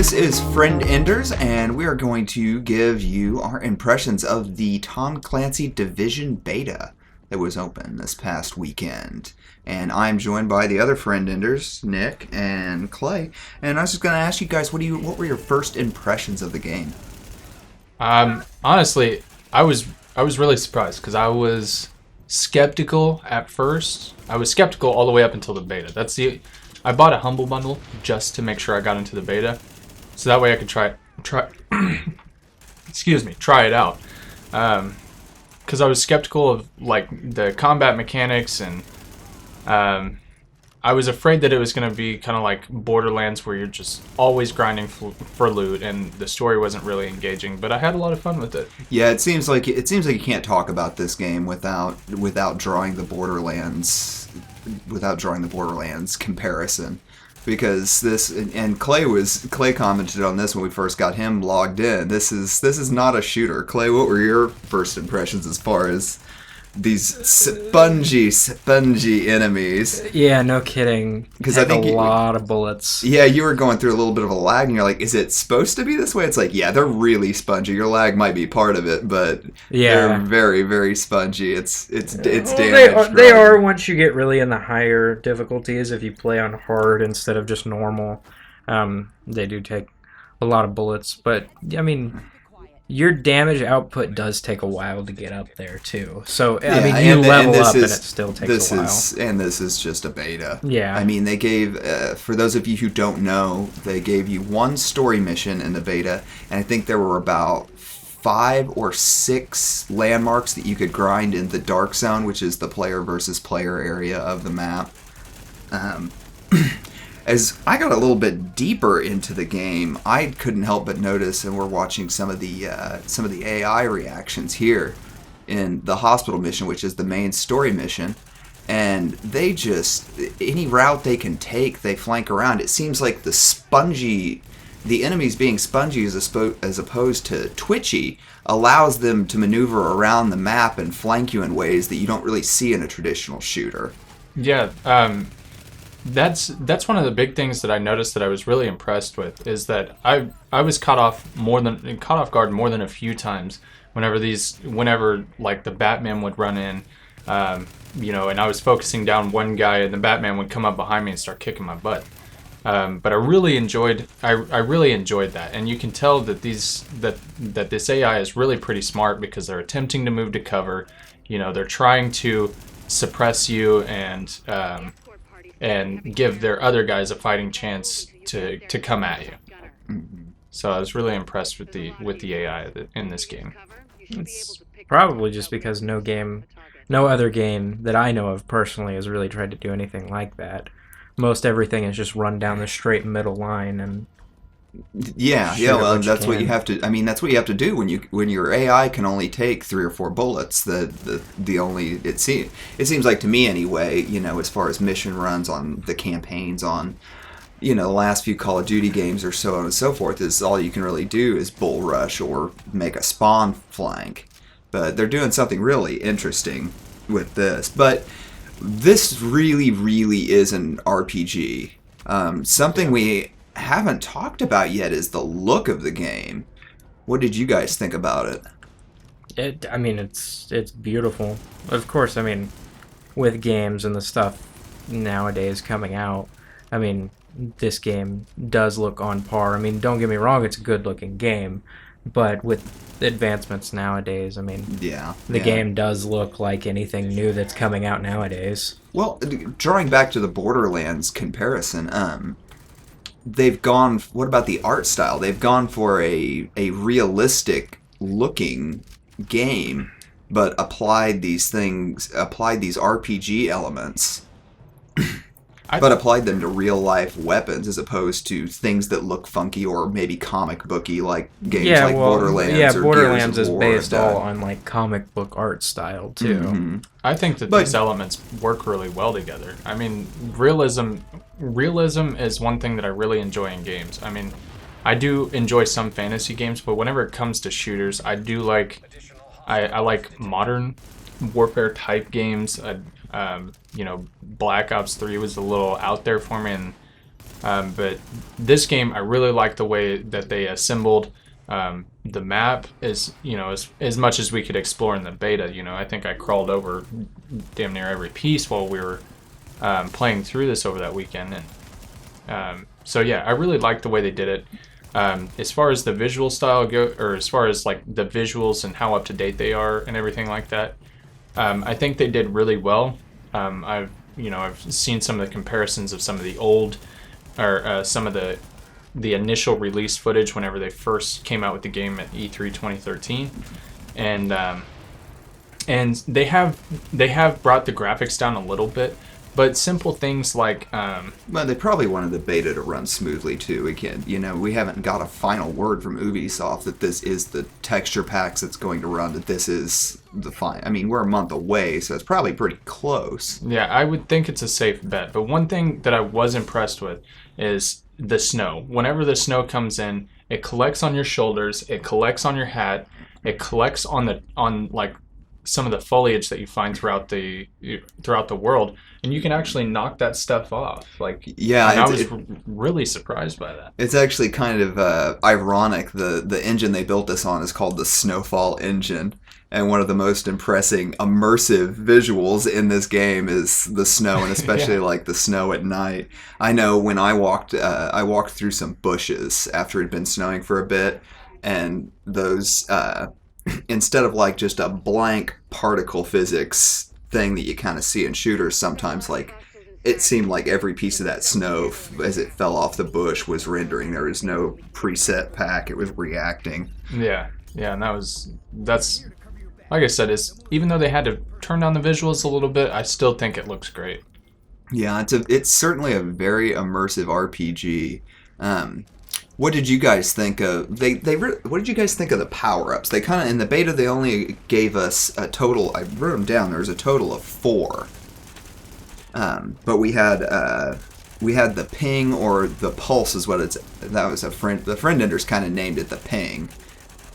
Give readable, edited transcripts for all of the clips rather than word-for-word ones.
This is Friendenders, and we are going to give you our impressions of the Tom Clancy Division beta that was open this past weekend. And I'm joined by the other Friendenders, Nick and Clay. And I was just going to ask you guys, what were your first impressions of the game? Honestly, I was really surprised because I was skeptical at first. I was skeptical all the way up until the beta. I bought a Humble Bundle just to make sure I got into the beta, so that way I could try try it out. Because I was skeptical of like the combat mechanics, and I was afraid that it was going to be kind of like Borderlands, where you're just always grinding for loot, and the story wasn't really engaging. But I had a lot of fun with it. Yeah, it seems like you can't talk about this game without drawing the Borderlands comparison, because this, and Clay commented on this when we first got him logged in. This is not a shooter. Clay, what were your first impressions as far as these spongy enemies? Yeah, no kidding. Because I think a lot of bullets. Yeah, you were going through a little bit of a lag, and you're like, "Is it supposed to be this way?" It's like, yeah, they're really spongy. Your lag might be part of it, but they're very, very spongy. It's damage. They are once you get really in the higher difficulties. If you play on hard instead of just normal, they do take a lot of bullets. But I mean, your damage output does take a while to get up there too. So I mean, you level up and it still takes a while. And this is just a beta. Yeah. I mean, they gave, for those of you who don't know, they gave you one story mission in the beta, and I think there were about 5 or 6 landmarks that you could grind in the Dark Zone, which is the player versus player area of the map. As I got a little bit deeper into the game, I couldn't help but notice, and we're watching some of the AI reactions here in the hospital mission, which is the main story mission, and they just, any route they can take, they flank around. It seems like the enemies being spongy as opposed to twitchy allows them to maneuver around the map and flank you in ways that you don't really see in a traditional shooter. Yeah, That's one of the big things that I noticed that I was really impressed with, is that I was caught off guard more than a few times whenever like the Batman would run in, and I was focusing down one guy and the Batman would come up behind me and start kicking my butt. But I really enjoyed that, and you can tell that this AI is really pretty smart, because they're attempting to move to cover. They're trying to suppress you and give their other guys a fighting chance to come at you. So I was really impressed with the AI in this game. It's probably just because no other game that I know of personally has really tried to do anything like that. Most everything is just run down the straight middle line and well, that's what you have to. I mean, that's what you have to do when your AI can only take 3 or 4 bullets. It seems like to me anyway. As far as mission runs on the campaigns on, the last few Call of Duty games or so on and so forth, is all you can really do is bull rush or make a spawn flank. But they're doing something really interesting with this. But this really, really is an RPG. Something we haven't talked about yet is the look of the game. What did you guys think about it? It's beautiful. Of course, with games and the stuff nowadays coming out, this game does look on par. Don't get me wrong, it's a good looking game, but with advancements nowadays, the game does look like anything new that's coming out nowadays. Well, drawing back to the Borderlands comparison, they've gone, what about the art style? They've gone for a realistic looking game, but applied these RPG elements, but applied them to real life weapons as opposed to things that look funky or maybe comic booky, like games Borderlands. Yeah, or Borderlands Gears is of War based all on like comic book art style too. Mm-hmm. I think that these elements work really well together. Realism is one thing that I really enjoy in games. I do enjoy some fantasy games, but whenever it comes to shooters, I like modern warfare type games. Black Ops 3 was a little out there for me, and But this game, I really like the way that they assembled the map. Is as much as we could explore in the beta. I think I crawled over damn near every piece while we were playing through this over that weekend. And so yeah, I really like the way they did it. As far as the visual style go, or as far as like the visuals and how up to date they are and everything like that, I think they did really well. I've seen some of the comparisons of some of the old, or some of the initial release footage whenever they first came out with the game at E3 2013, and they have brought the graphics down a little bit. But simple things like... Well, they probably wanted the beta to run smoothly, too. Again, we haven't got a final word from Ubisoft that this is the texture packs that's going to run, that this is the fine. I mean, we're a month away, so it's probably pretty close. Yeah, I would think it's a safe bet. But one thing that I was impressed with is the snow. Whenever the snow comes in, it collects on your shoulders, it collects on your hat, it collects on like some of the foliage that you find throughout the world, and you can actually knock that stuff off. Like, yeah, and I was really surprised by that. It's actually kind of ironic. The engine they built this on is called the Snowfall engine, and one of the most impressive immersive visuals in this game is the snow, and especially Yeah. like the snow at night. I know when I walked through some bushes after it had been snowing for a bit, and those instead of like just a blank particle physics thing that you kind of see in shooters sometimes, like it seemed like every piece of that snow as it fell off the bush was rendering. There was no preset pack, it was reacting. Yeah, and that's like I said, is even though they had to turn down the visuals a little bit, I still think it looks great. Yeah, it's certainly a very immersive RPG. What did you guys think of? What did you guys think of the power-ups? They kind of, in the beta, they only gave us a total. I wrote them down. There was a total of 4. But we had the ping, or the pulse is what it's. That was the Friendenders kind of named it the ping.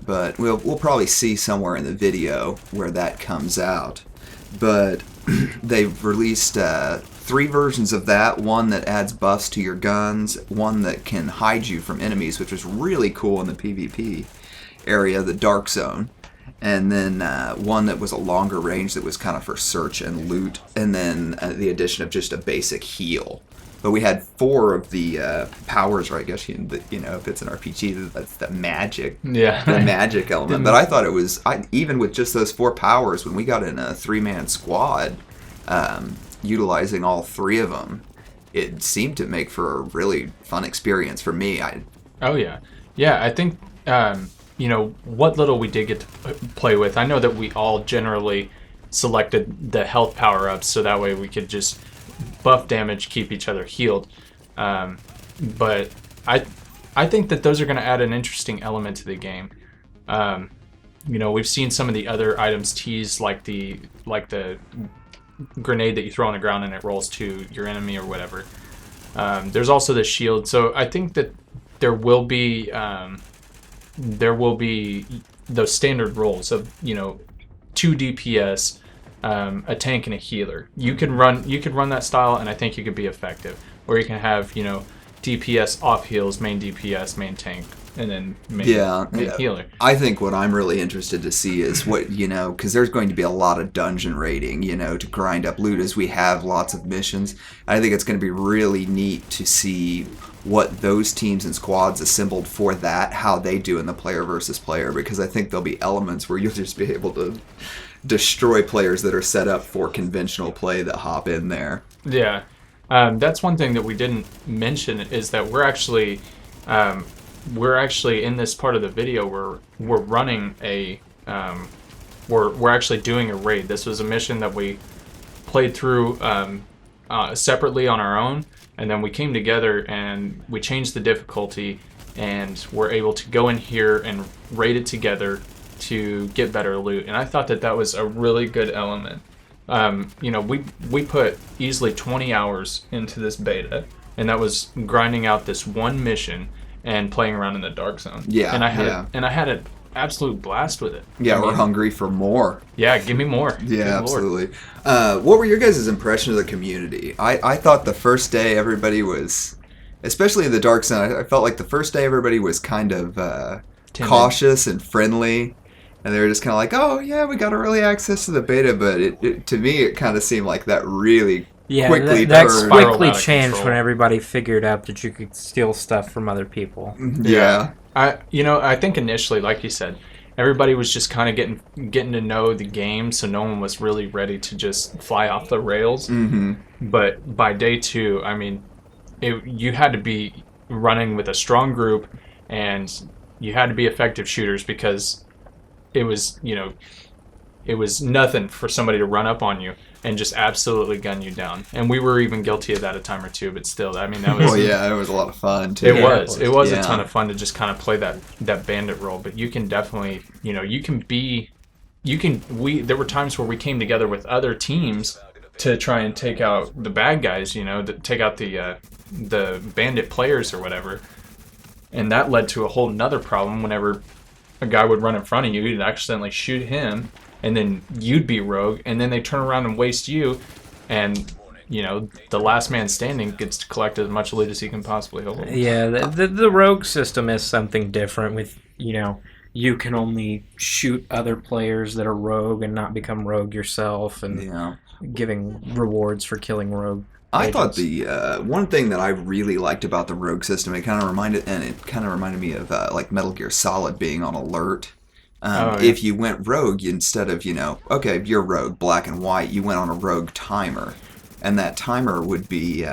But we'll probably see somewhere in the video where that comes out. But they've released 3 versions of that. One that adds buffs to your guns, one that can hide you from enemies, which was really cool in the PvP area, the Dark Zone. And then one that was a longer range that was kind of for search and loot. And then the addition of just a basic heal. But we had 4 of the powers, or I guess, if it's an RPG, that's the magic. Yeah. The magic element. But I thought it was, even with just those 4 powers, when we got in a 3-man squad, utilizing all 3 of them, it seemed to make for a really fun experience for me. Oh yeah, I think what little we did get to play with. I know that we all generally selected the health power-ups, so that way we could just buff damage, keep each other healed. But I think that those are going to add an interesting element to the game. We've seen some of the other items teased, like the grenade that you throw on the ground and it rolls to your enemy or whatever. There's also the shield, so I think that there will be those standard roles of 2 DPS, a tank and a healer. You could run that style, and I think you could be effective. Or you can have DPS off heals, main DPS, main tank, and then main healer. I think what I'm really interested to see is what, because there's going to be a lot of dungeon raiding, to grind up loot as we have lots of missions. I think it's going to be really neat to see what those teams and squads assembled for that, how they do in the player versus player, because I think there'll be elements where you'll just be able to destroy players that are set up for conventional play that hop in there. Yeah. That's one thing that we didn't mention, is that we're actually in this part of the video where we're running we're actually doing a raid. This was a mission that we played through separately on our own, and then we came together and we changed the difficulty, and we're able to go in here and raid it together to get better loot. And I thought that was a really good element. We put easily 20 hours into this beta, and that was grinding out this one mission and playing around in the Dark Zone. Yeah, and I had an absolute blast with it. Yeah, we're hungry for more. Yeah, give me more. Yeah, absolutely. What were your guys' impression of the community? I thought the first day everybody was especially in the Dark Zone, I felt like the first day everybody was kind of cautious and friendly. And they were just kind of like, oh, yeah, we got early access to the beta. But to me, it kind of seemed like that really quickly that turned. quickly changed when everybody figured out that you could steal stuff from other people. Yeah. I think initially, like you said, everybody was just kind of getting to know the game, so no one was really ready to just fly off the rails. Mm-hmm. But by day 2, I mean, you had to be running with a strong group, and you had to be effective shooters because it was nothing for somebody to run up on you and just absolutely gun you down. And we were even guilty of that a time or two, but still, I mean, that was... Well, yeah, it was a lot of fun, too. It was a ton of fun to just kind of play that bandit role, but you can definitely, there were times where we came together with other teams to try and take out the bad guys, take out the bandit players or whatever. And that led to a whole nother problem whenever a guy would run in front of you, you'd accidentally shoot him, and then you'd be rogue, and then they turn around and waste you, and the last man standing gets to collect as much loot as he can possibly hold. Yeah, the rogue system is something different with, you can only shoot other players that are rogue and not become rogue yourself, and giving rewards for killing rogue. I thought the one thing that I really liked about the rogue system, it kind of reminded me of like Metal Gear Solid being on alert. If you went rogue, instead of okay, you're rogue, black and white, you went on a rogue timer, and that timer would be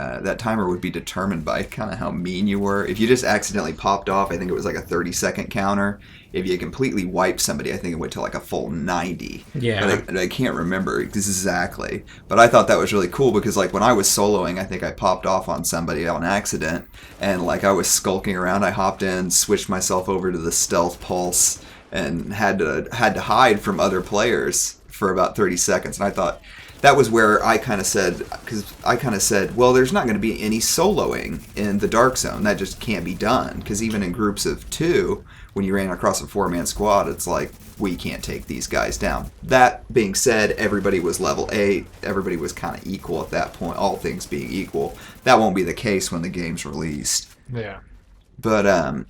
determined by kind of how mean you were. If you just accidentally popped off, I think it was like a 30-second counter. If you completely wiped somebody, I think it went to like a full 90. Yeah. But I can't remember exactly. But I thought that was really cool because like when I was soloing, I think I popped off on somebody on accident, and like I was skulking around. I hopped in, switched myself over to the stealth pulse, and had to hide from other players for about 30 seconds. And I thought that was where I kind of said, well, there's not going to be any soloing in the Dark Zone. That just can't be done. Because even in groups of 2, when you ran across a 4-man squad, it's like, we can't take these guys down. That being said, everybody was level 8. Everybody was kind of equal at that point, all things being equal. That won't be the case when the game's released. Yeah. But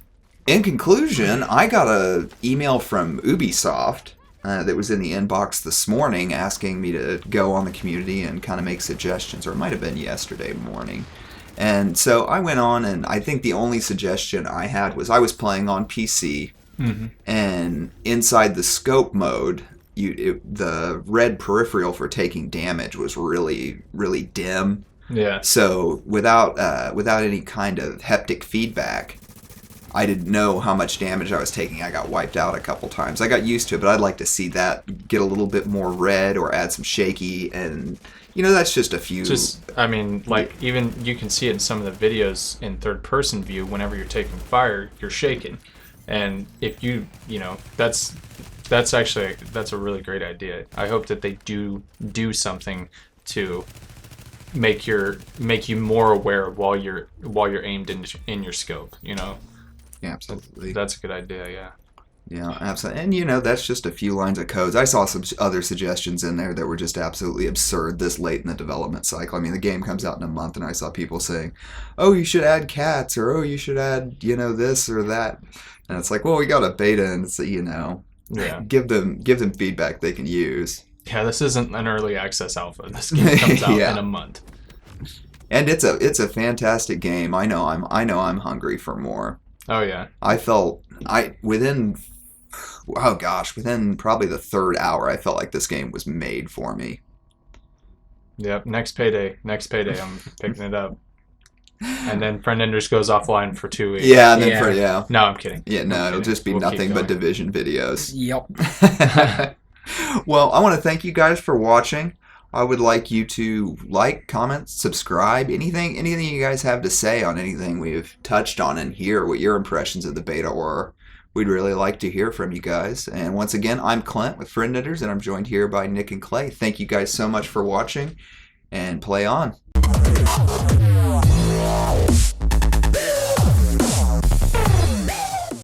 in conclusion, I got an email from Ubisoft that was in the inbox this morning asking me to go on the community and kind of make suggestions, or it might have been yesterday morning. And so I went on, and I think the only suggestion I had was I was playing on PC, and inside the scope mode, the red peripheral for taking damage was really, really dim. Yeah. So without any kind of haptic feedback, I didn't know how much damage I was taking. I got wiped out a couple times. I got used to it, but I'd like to see that get a little bit more red or add some shaky, and that's just a few. Even you can see it in some of the videos in third-person view. Whenever you're taking fire, you're shaking, and if that's a really great idea. I hope that they do something to make you more aware of while you're aimed in your scope. Yeah, absolutely. That's a good idea, yeah. Yeah, absolutely. And, that's just a few lines of codes. I saw some other suggestions in there that were just absolutely absurd this late in the development cycle. I mean, the game comes out in a month, and I saw people saying, oh, you should add cats, or, oh, you should add, this or that. And it's like, well, we got a beta, and it's, give them feedback they can use. Yeah, this isn't an early access alpha. This game comes out in a month. And it's a fantastic game. I know I'm hungry for more. Oh yeah. Within probably the 3rd hour, I felt like this game was made for me. Yep, next payday, I'm picking it up. And then Friendenders goes offline for 2 weeks. Yeah, and then No, I'm kidding. Yeah, no, it'll just be nothing but Division videos. Yep. Well, I want to thank you guys for watching. I would like you to like, comment, subscribe, anything you guys have to say on anything we've touched on and hear what your impressions of the beta were. We'd really like to hear from you guys. And once again, I'm Clint with Friendenders, and I'm joined here by Nick and Clay. Thank you guys so much for watching, and play on.